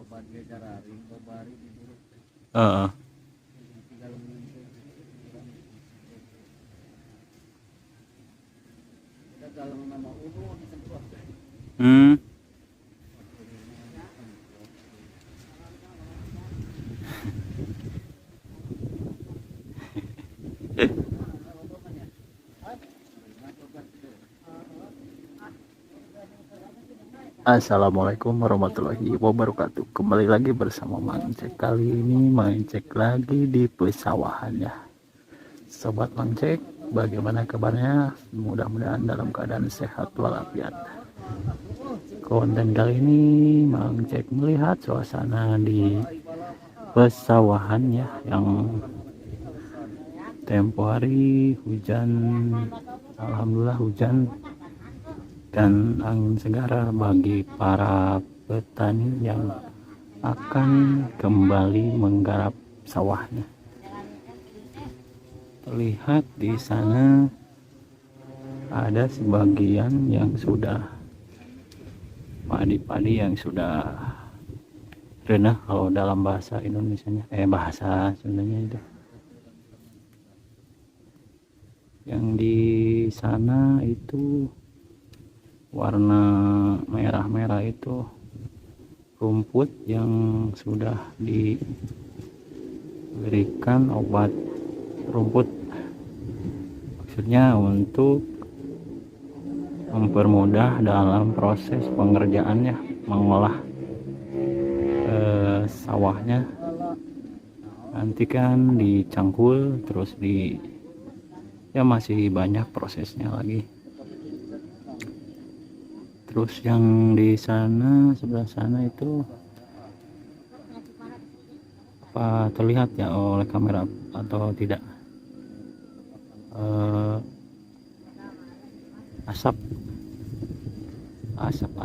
Heeh. Hmm. Assalamualaikum warahmatullahi wabarakatuh. Kembali lagi bersama Mang Cek. Kali ini Mang Cek lagi di pesawahan ya. Sobat Mang Cek, bagaimana kabarnya? Mudah-mudahan dalam keadaan sehat walafiat. Konten kali ini Mang Cek melihat suasana di pesawahan ya, yang tempo hari hujan. Alhamdulillah hujan dan angin segar bagi para petani yang akan kembali menggarap sawahnya. Terlihat di sana ada sebagian yang sudah padi-padi yang sudah renah kalau dalam bahasa Indonesianya, bahasa Sundanya itu. Yang di sana itu warna merah-merah itu rumput yang sudah diberikan obat rumput, maksudnya untuk mempermudah dalam proses pengerjaannya, mengolah sawahnya. Nanti kan dicangkul terus ya masih banyak prosesnya lagi. Terus yang di sana, sebelah sana itu apa terlihat ya oleh kamera atau tidak?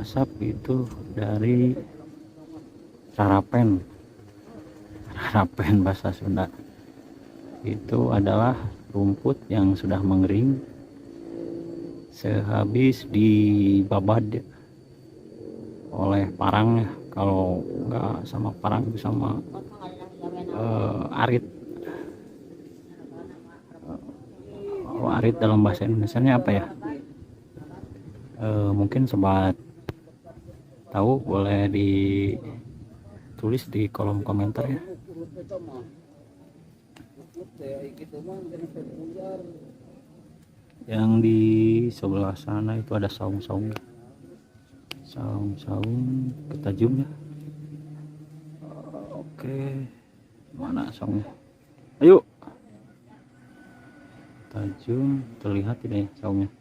Asap itu dari rarapen bahasa Sunda. Itu adalah rumput yang sudah mengering sehabis dibabad oleh parang ya. Kalau enggak sama parang itu sama arit. Kalau arit dalam bahasa Indonesianya apa ya? Mungkin sobat tahu boleh ditulis di kolom komentar ya. Yang di sebelah sana itu ada saung-saung ketajum ya. Oke, mana saungnya? Ayo, tajum, terlihat tidak ya saungnya?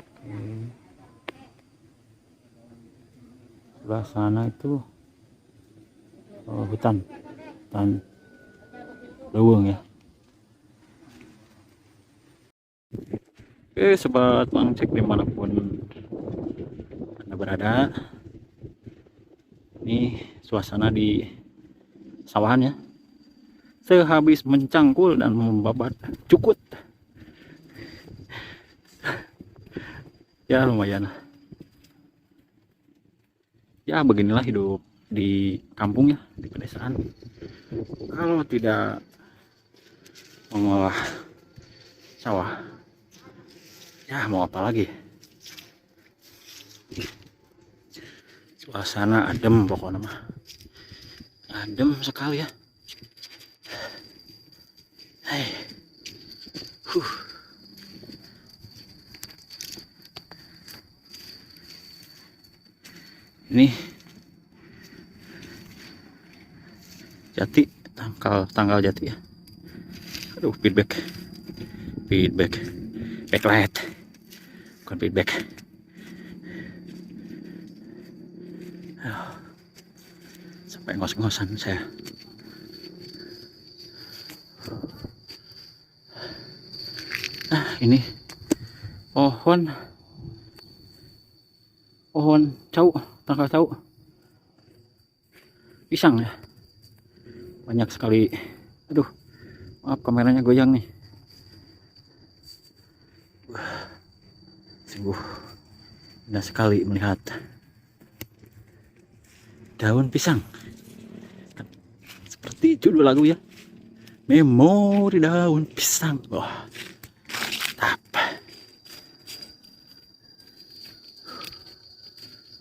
Oke. Sebelah sana itu hutan leuweung ya. Oke, sobat Mang Cek dimanapun Anda berada, ini suasana di sawahan ya. Sehabis mencangkul dan membabat cukut, ya lumayan. Ya beginilah hidup di kampung ya, di pedesaan. Kalau tidak mengolah sawah, ya mau apa lagi. Suasana adem pokoknya mah, adem sekali ya. Hei, ini jati, tanggal jati ya. Aduh, feedback backlight, bukan feedback. Sampai ngos-ngosan saya. Ini pohon cau, tanggal cau, pisang ya, banyak sekali. Aduh, maaf kameranya goyang nih. Sungguh indah sekali melihat daun pisang. Seperti judul lagu ya, memori daun pisang. Wah, apa?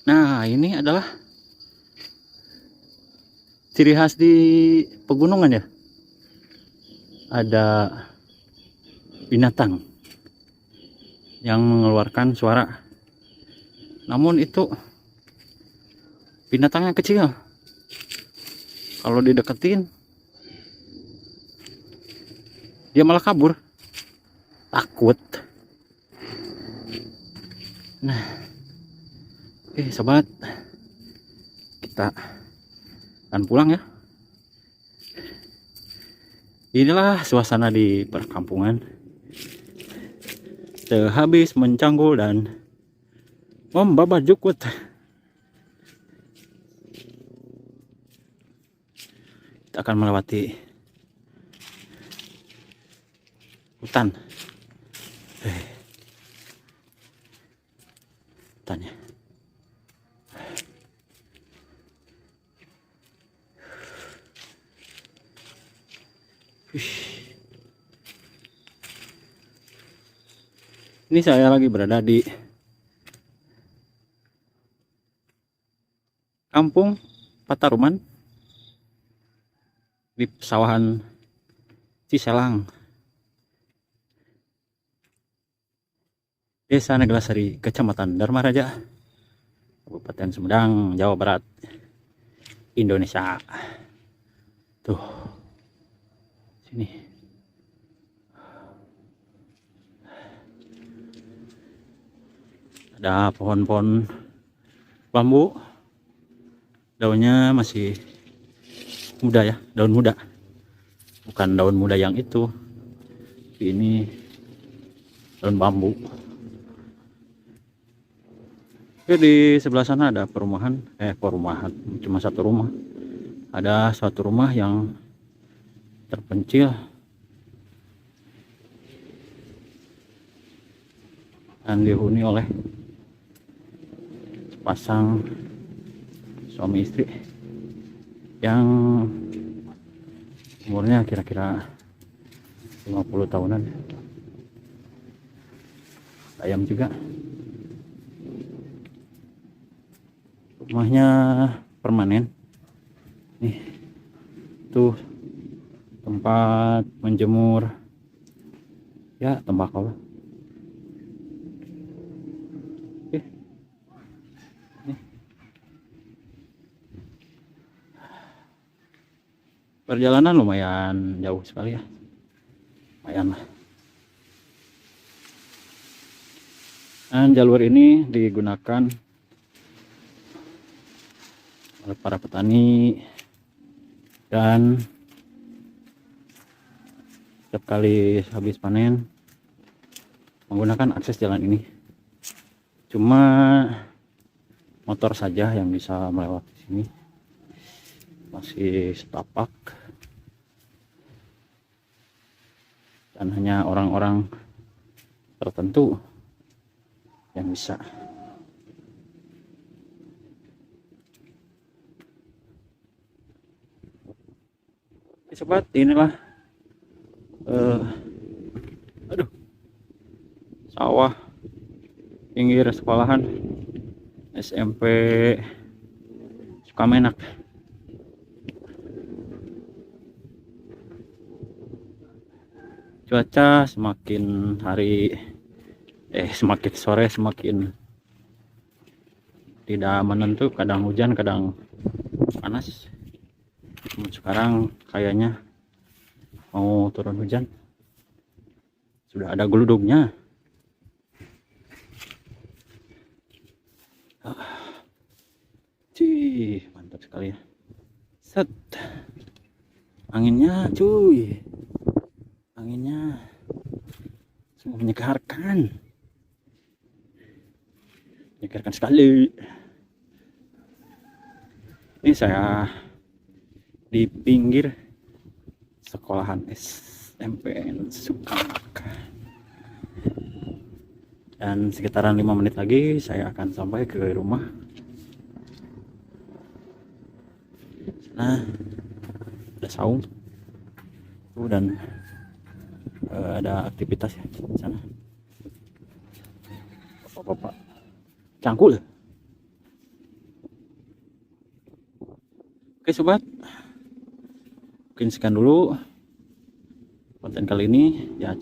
Nah, ini adalah ciri khas di pegunungan ya. Ada binatang yang mengeluarkan suara. Namun itu binatangnya kecil. Kalau dideketin, dia malah kabur. Takut. Nah, sobat, kita akan pulang ya. Inilah suasana di perkampungan. Sehabis mencanggul dan membabat jukut, kita akan melewati hutan. Hutannya. Ini saya lagi berada di Kampung Pataruman di pesawahan Ciselang, Desa Neglasari, Kecamatan Dharma Raja, Kabupaten Sumedang, Jawa Barat, Indonesia. Tuh, sini. Ada pohon-pohon bambu, daunnya masih muda ya, daun muda, bukan daun muda yang itu. Ini daun bambu. Oke, di sebelah sana ada perumahan, cuma satu rumah. Ada suatu rumah yang terpencil dan dihuni oleh sepasang suami istri yang umurnya kira-kira 50 tahunan. Ayam juga. Rumahnya permanen. Nih, tuh tempat menjemur ya tembakau. Oke. Nih. Perjalanan lumayan jauh sekali ya. Lumayan lah. Dan jalur ini digunakan oleh para petani, dan setiap kali habis panen menggunakan akses jalan ini. Cuma motor saja yang bisa melewati sini, masih setapak, dan hanya orang-orang tertentu yang bisa. Sobat, inilah sawah pinggir sekolahan SMP Sukamenak. Cuaca semakin sore semakin tidak menentu, kadang hujan kadang panas. Sekarang kayaknya mau turun hujan, sudah ada geludungnya. Mantap sekali ya. Set, anginnya cuy, anginnya sungguh menyegarkan sekali. Ini saya di pinggir sekolahan SMP Sukamenak, dan sekitaran 5 menit lagi saya akan sampai ke rumah. Nah, ada saung tuh, dan ada aktivitas ya di sana. Bapak-bapak cangkul. Oke sobat, mungkin sekian dulu konten kali ini ya.